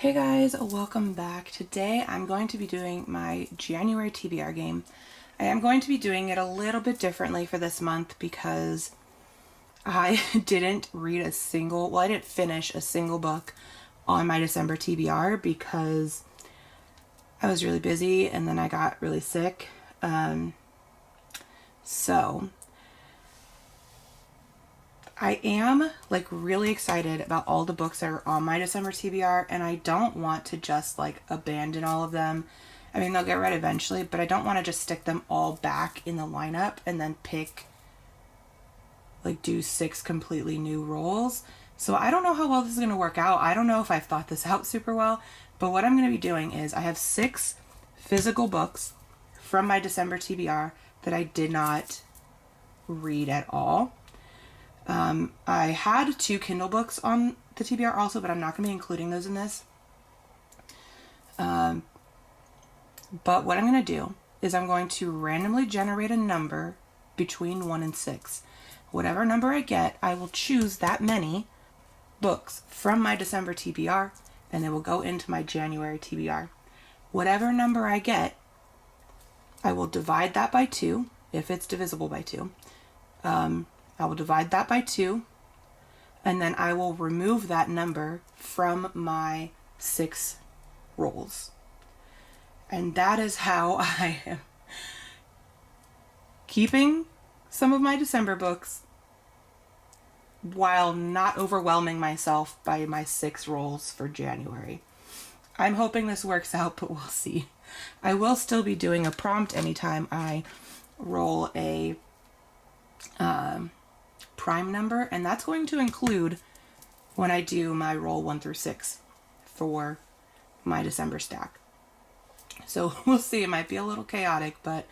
Hey guys, welcome back. Today I'm going to be doing my January TBR game. I am going to be doing it a little bit differently for this month because I didn't read I didn't finish a single book on my December TBR because I was really busy and then I got really sick. So I am really excited about all the books that are on my December TBR, and I don't want to just abandon all of them. I mean, they'll get read eventually, but I don't want to just stick them all back in the lineup and then do 6 completely new rolls. So I don't know how well this is going to work out. I don't know if I've thought this out super well, but what I'm going to be doing is I have 6 physical books from my December TBR that I did not read at all. I had 2 Kindle books on the TBR also, but I'm not going to be including those in this. But what I'm going to do is I'm going to randomly generate a number between 1 and 6. Whatever number I get, I will choose that many books from my December TBR, and they will go into my January TBR. Whatever number I get, I will divide that by 2, if it's divisible by 2. I will divide that by 2, and then I will remove that number from my 6 rolls. And that is how I am keeping some of my December books while not overwhelming myself by my 6 rolls for January. I'm hoping this works out, but we'll see. I will still be doing a prompt anytime I roll a prime number, and that's going to include when I do my roll 1 through 6 for my December stack. So we'll see. It might be a little chaotic, but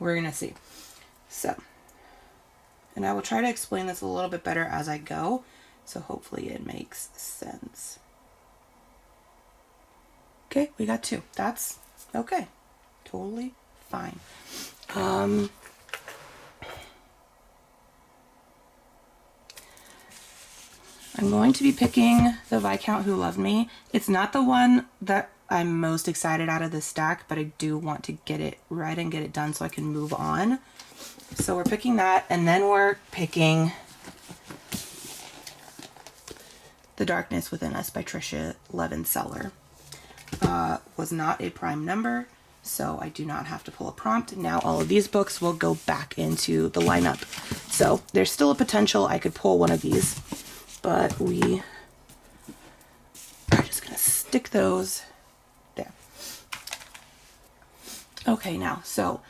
we're gonna see. So, and I will try to explain this a little bit better as I go, so hopefully it makes sense. Okay, we got 2. That's okay. Totally fine. I'm going to be picking the Viscount Who Loved Me. It's not the one that I'm most excited out of this stack, but I do want to get it read and get it done so I can move on. So we're picking that, and then we're picking The Darkness Within Us by Tricia Levenseller. Was not a prime number, so I do not have to pull a prompt. Now all of these books will go back into the lineup. So there's still a potential I could pull one of these, but we are just going to stick those there. Okay, now, so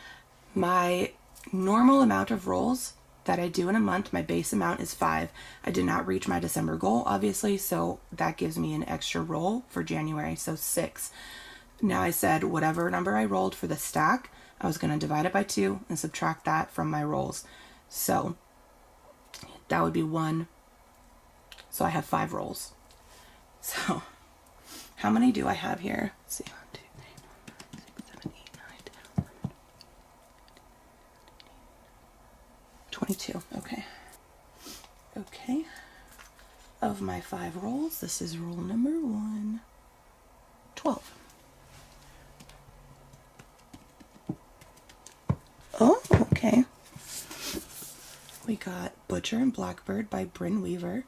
my normal amount of rolls that I do in a month, my base amount is 5. I did not reach my December goal, obviously, so that gives me an extra roll for January, so 6. Now I said whatever number I rolled for the stack, I was going to divide it by 2 and subtract that from my rolls. So that would be 1. So I have 5 rolls. So how many do I have here? Let's see. 1, 2, 3, 4, 5, 6, 7, 8, 9, 10, 11, 22. Okay. Okay. Of my 5 rolls, this is roll number 1. 12. Oh, okay. We got Butcher and Blackbird by Bryn Weaver.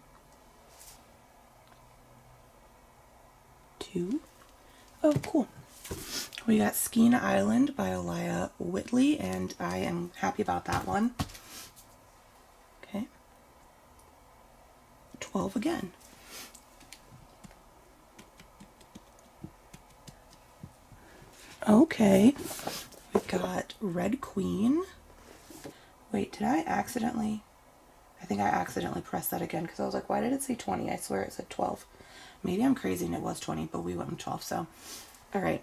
2. Oh, cool. We got Skeena Island by Elia Whitley, and I am happy about that one. Okay. 12 again. Okay. We got Red Queen. Wait, did I accidentally? I think I accidentally pressed that again because I was like, why did it say 20? I swear it said 12. Maybe I'm crazy and it was 20, but we went with 12, so. All right.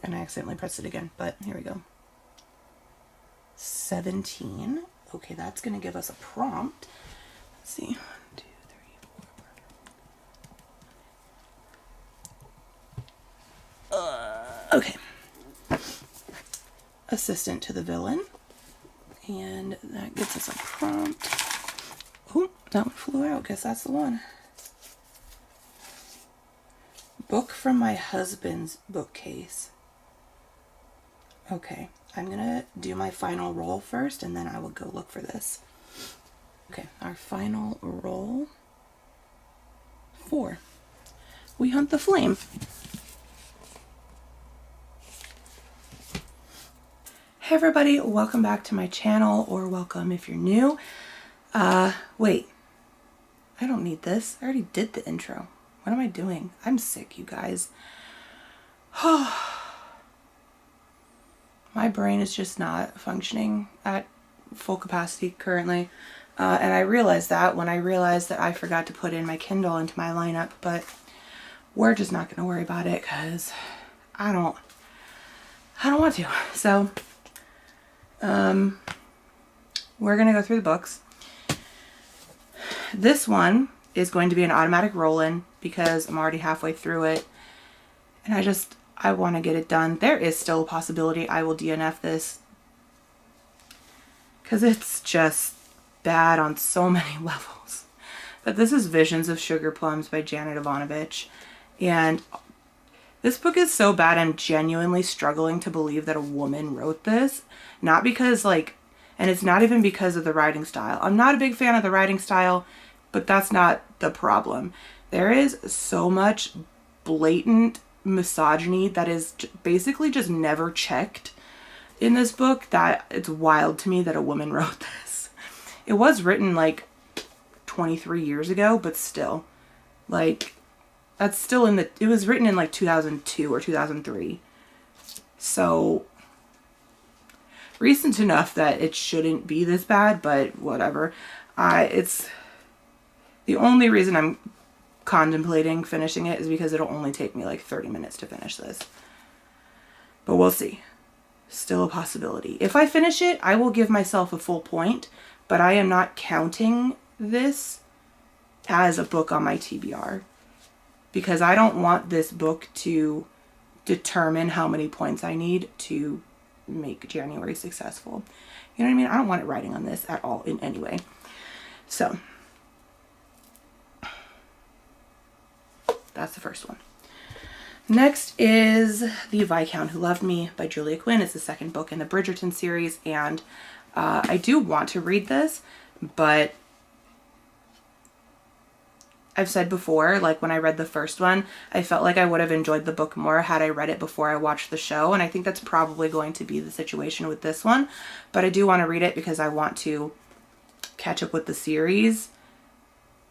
And I accidentally pressed it again, but here we go. 17. Okay, that's going to give us a prompt. Let's see. 1, 2, 3, 4. Okay. Assistant to the Villain. And that gets us a prompt. Oh, that one flew out. Guess that's the one. book from my husband's bookcase. Okay, I'm gonna do my final roll first and then I will go look for this. Okay, our final roll. 4. We Hunt the Flame. Hey everybody, welcome back to my channel, or welcome if you're new. Wait, I don't need this. I already did the intro. What am I doing? I'm sick, you guys. My brain is just not functioning at full capacity currently. And I realized that when I realized that I forgot to put in my Kindle into my lineup, but we're just not going to worry about it because I don't want to. So, we're going to go through the books. This one is going to be an automatic roll-in because I'm already halfway through it. And I want to get it done. There is still a possibility I will DNF this because it's just bad on so many levels. But this is Visions of Sugar Plums by Janet Ivanovich. And this book is so bad I'm genuinely struggling to believe that a woman wrote this. Not because and it's not even because of the writing style. I'm not a big fan of the writing style, but that's not the problem. There is so much blatant misogyny that is basically just never checked in this book that it's wild to me that a woman wrote this. It was written 23 years ago, but still, that's still it was written in 2002 or 2003. So recent enough that it shouldn't be this bad, but whatever. It's the only reason I'm contemplating finishing it is because it'll only take me 30 minutes to finish this. But we'll see. Still a possibility. If I finish it, I will give myself a full point, but I am not counting this as a book on my TBR because I don't want this book to determine how many points I need to make January successful. You know what I mean? I don't want it writing on this at all in any way. So that's the first one. Next is The Viscount Who Loved Me by Julia Quinn. It's the second book in the Bridgerton series, and I do want to read this, but I've said before, when I read the first one, I felt like I would have enjoyed the book more had I read it before I watched the show, and I think that's probably going to be the situation with this one, but I do want to read it because I want to catch up with the series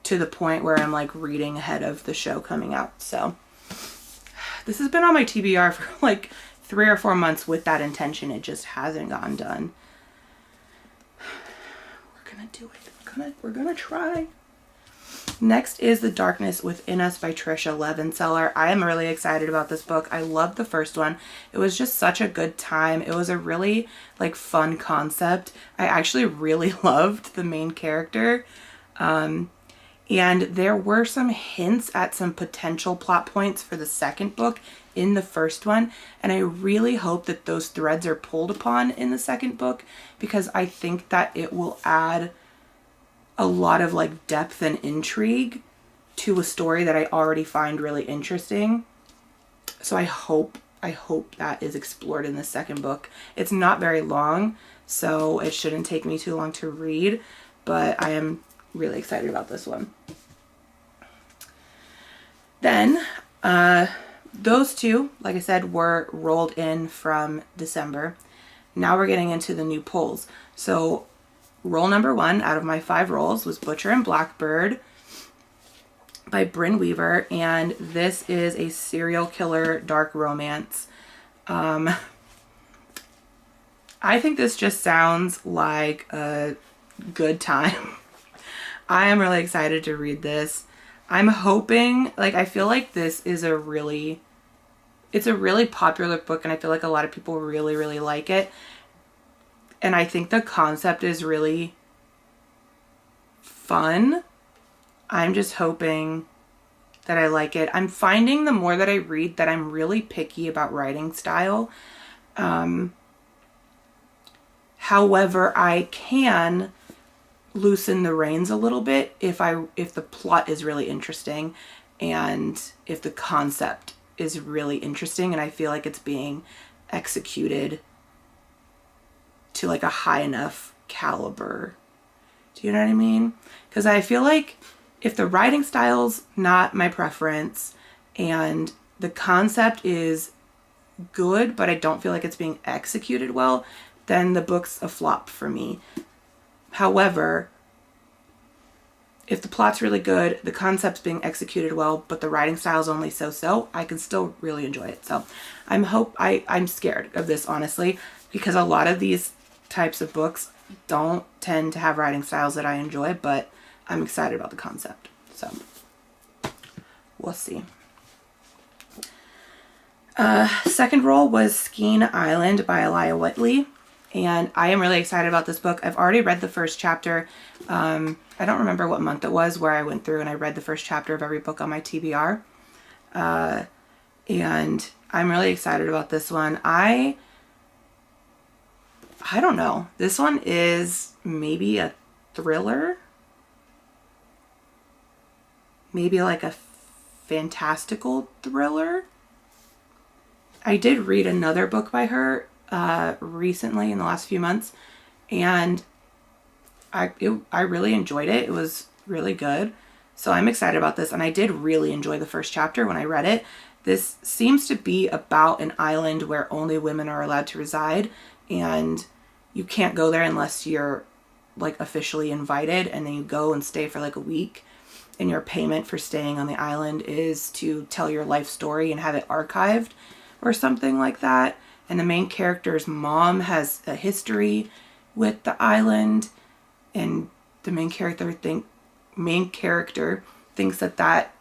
to the point where I'm reading ahead of the show coming out. So this has been on my TBR for 3 or 4 months with that intention. It just hasn't gotten done. We're gonna do it. We're gonna try. Next is The Darkness Within Us by Trisha Levenseller. I am really excited about this book. I loved the first one. It was just such a good time. It was a really fun concept. I actually really loved the main character. And there were some hints at some potential plot points for the second book in the first one. And I really hope that those threads are pulled upon in the second book because I think that it will add a lot of depth and intrigue to a story that I already find really interesting. So I hope that is explored in the second book. It's not very long, so it shouldn't take me too long to read, but I am really excited about this one. Then, those two, like I said, were rolled in from December. Now we're getting into the new pulls. So roll number 1 out of my 5 rolls was Butcher and Blackbird by Brynne Weaver, and this is a serial killer dark romance. I think this just sounds like a good time. I am really excited to read this. I'm hoping, I feel like this is it's a really popular book, and I feel like a lot of people really, really like it. And I think the concept is really fun. I'm just hoping that I like it. I'm finding the more that I read that I'm really picky about writing style. However, I can loosen the reins a little bit if the plot is really interesting and if the concept is really interesting, and I feel like it's being executed to like a high enough caliber. Do you know what I mean? Because I feel like if the writing style's not my preference and the concept is good, but I don't feel like it's being executed well, then the book's a flop for me. However, if the plot's really good, the concept's being executed well, but the writing style's only so-so, I can still really enjoy it. So I'm scared of this, honestly, because a lot of these types of books don't tend to have writing styles that I enjoy, but I'm excited about the concept. So we'll see. Second role was Skene Island by Elia Whitley, and I am really excited about this book. I've already read the first chapter. I don't remember what month it was where I went through and I read the first chapter of every book on my TBR. And I'm really excited about this one. I don't know. This one is maybe a thriller. Maybe like a fantastical thriller. I did read another book by her recently in the last few months, and I really enjoyed it. It was really good. So I'm excited about this, and I did really enjoy the first chapter when I read it. This seems to be about an island where only women are allowed to reside, and you can't go there unless you're like officially invited, and then you go and stay for like a week, and your payment for staying on the island is to tell your life story and have it archived or something like that. And the main character's mom has a history with the island, and the main character thinks that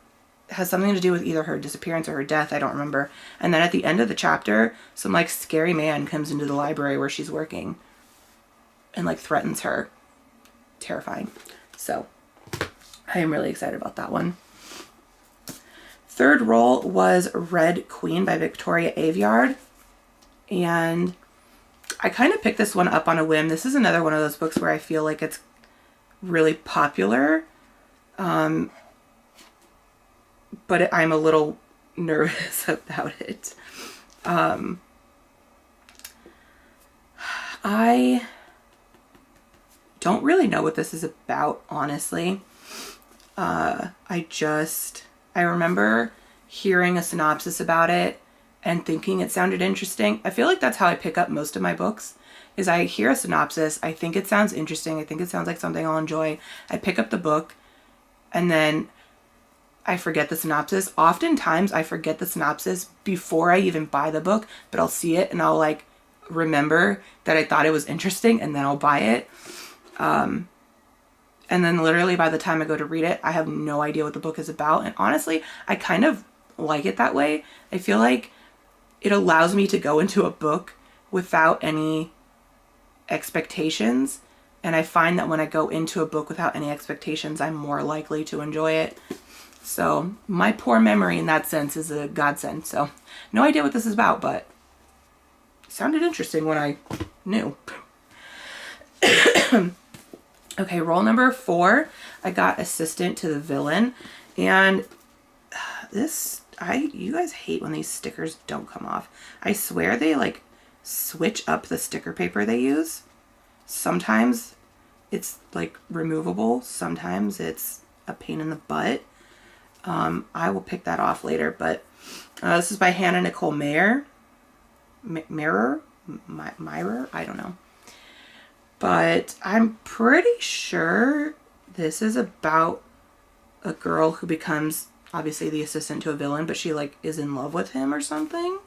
has something to do with either her disappearance or her death. I don't remember. And then at the end of the chapter, some like scary man comes into the library where she's working and like threatens her. Terrifying. So I am really excited about that one. Third role was Red Queen by Victoria Aveyard. And I kind of picked this one up on a whim. This is another one of those books where I feel like it's really popular. But I'm a little nervous about it. I don't really know what this is about, honestly. I remember hearing a synopsis about it and thinking it sounded interesting. I feel like that's how I pick up most of my books, is I hear a synopsis, I think it sounds interesting, I think it sounds like something I'll enjoy. I pick up the book, and then I forget the synopsis. Oftentimes I forget the synopsis before I even buy the book, but I'll see it and I'll like remember that I thought it was interesting, and then I'll buy it. And then literally by the time I go to read it, I have no idea what the book is about. And honestly, I kind of like it that way. I feel like it allows me to go into a book without any expectations. And I find that when I go into a book without any expectations, I'm more likely to enjoy it. So my poor memory in that sense is a godsend. So no idea what this is about, but it sounded interesting when I knew. Okay, role number 4, I got Assistant to the Villain. And you guys hate when these stickers don't come off. I swear they like switch up the sticker paper they use. Sometimes it's like removable. Sometimes it's a pain in the butt. I will pick that off later, but this is by Hannah Nicole Meyer. Meyer? I don't know. But I'm pretty sure this is about a girl who becomes obviously the assistant to a villain, but she like is in love with him or something.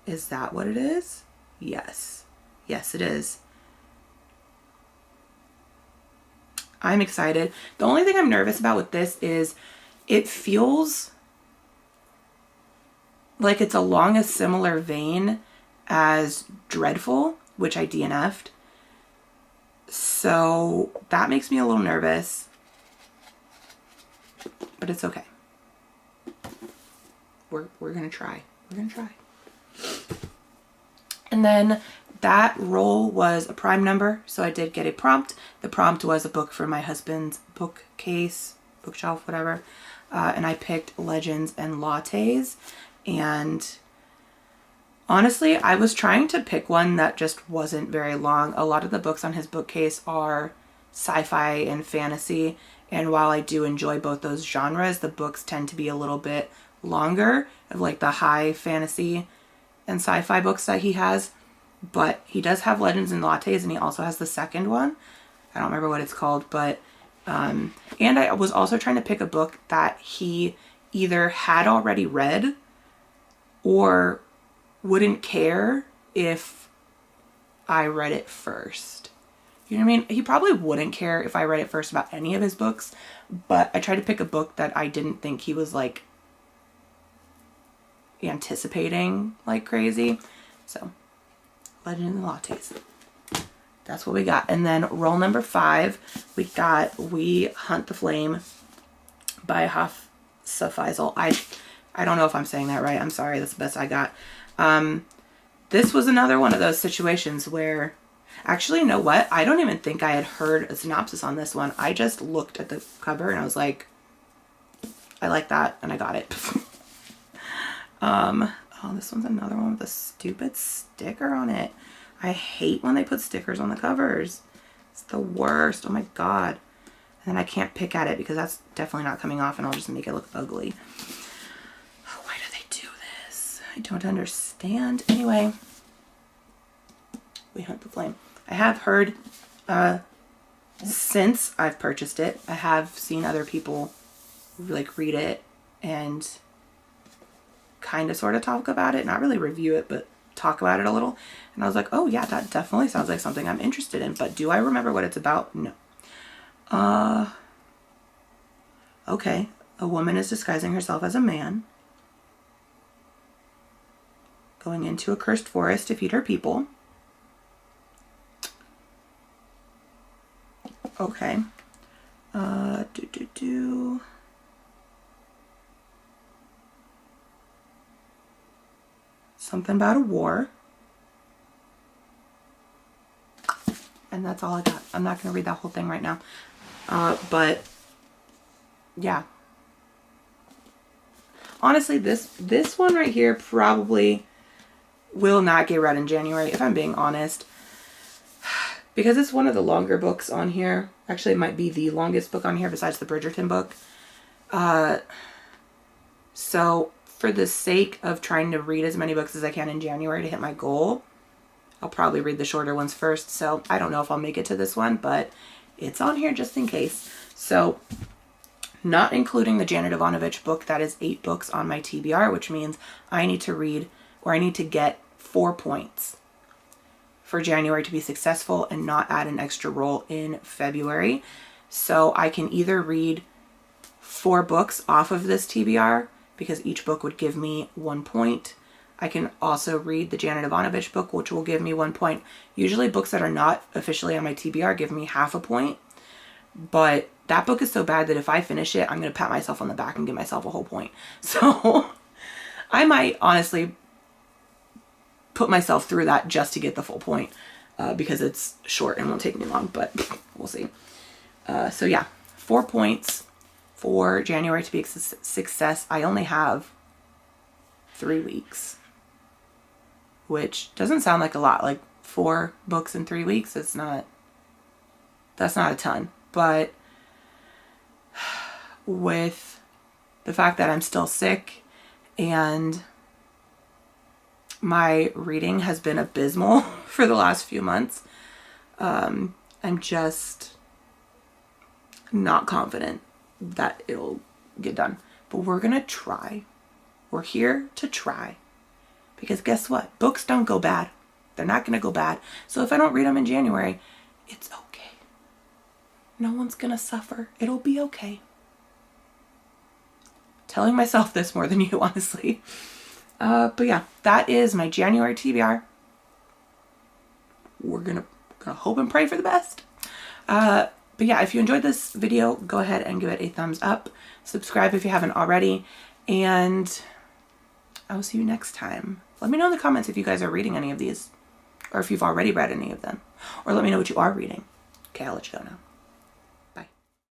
Is that what it is? Yes. Yes, it is. I'm excited. The only thing I'm nervous about with this is it feels like it's along a similar vein as Dreadful, which I DNF'd. So that makes me a little nervous, but it's okay. We're gonna try. We're gonna try. And then that role was a prime number, so I did get a prompt. The prompt was a book for my husband's bookcase, bookshelf, whatever. And I picked Legends and Lattes. And honestly, I was trying to pick one that just wasn't very long. A lot of the books on his bookcase are sci-fi and fantasy. And while I do enjoy both those genres, the books tend to be a little bit longer, of like the high fantasy and sci-fi books that he has. But he does have Legends and Lattes, and he also has the second one. I don't remember what it's called, but and I was also trying to pick a book that he either had already read or wouldn't care if I read it first. You know what I mean? He probably wouldn't care if I read it first about any of his books, but I tried to pick a book that I didn't think he was like anticipating like crazy. So, Legends and Lattes. That's what we got. And then roll number 5, we got We Hunt the Flame by Hafsa. I don't know if I'm saying that right. I'm sorry. That's the best I got. This was another one of those situations where, actually, you know what? I don't even think I had heard a synopsis on this one. I just looked at the cover and I was like, I like that, and I got it. Oh, this one's another one with a stupid sticker on it. I hate when they put stickers on the covers. It's the worst. Oh my god. And then I can't pick at it because that's definitely not coming off, and I'll just make it look ugly. Why do they do this? I don't understand. Anyway, We Hunt the Flame. I have heard, since I've purchased it, I have seen other people like read it and kind of sort of talk about it, not really review it, but talk about it a little. And I was like, oh yeah, that definitely sounds like something I'm interested in, but do I remember what it's about? No. Okay. A woman is disguising herself as a man, going into a cursed forest to feed her people. Okay. Something about a war. And that's all I got. I'm not going to read that whole thing right now. But yeah. Honestly, this one right here probably will not get read in January, if I'm being honest. Because it's one of the longer books on here. Actually, it might be the longest book on here besides the Bridgerton book. So for the sake of trying to read as many books as I can in January to hit my goal, I'll probably read the shorter ones first. So I don't know if I'll make it to this one, but it's on here just in case. So not including the Janet Ivanovich book, that is 8 books on my TBR, which means I need to read, or I need to get 4 points for January to be successful and not add an extra roll in February. So I can either read 4 books off of this TBR, because each book would give me 1 point. I can also read the Janet Ivanovich book, which will give me 1 point. Usually books that are not officially on my TBR give me half a point. But that book is so bad that if I finish it, I'm going to pat myself on the back and give myself a whole point. So I might honestly put myself through that just to get the full point, because it's short and won't take me long, but we'll see. So yeah, 4 points for January to be a success. I only have 3 weeks, which doesn't sound like a lot. Like 4 books in 3 weeks, that's not a ton. But with the fact that I'm still sick and my reading has been abysmal for the last few months, I'm just not confident that it'll get done. But we're gonna try. We're here to try. Because guess what? Books don't go bad. They're not gonna go bad. So if I don't read them in January, it's okay. No one's gonna suffer. It'll be okay. Telling myself this more than you, honestly. But yeah, that is my January TBR. We're gonna hope and pray for the best. But yeah, if you enjoyed this video, go ahead and give it a thumbs up. Subscribe if you haven't already. And I will see you next time. Let me know in the comments if you guys are reading any of these, or if you've already read any of them. Or let me know what you are reading. Okay, I'll let you go now.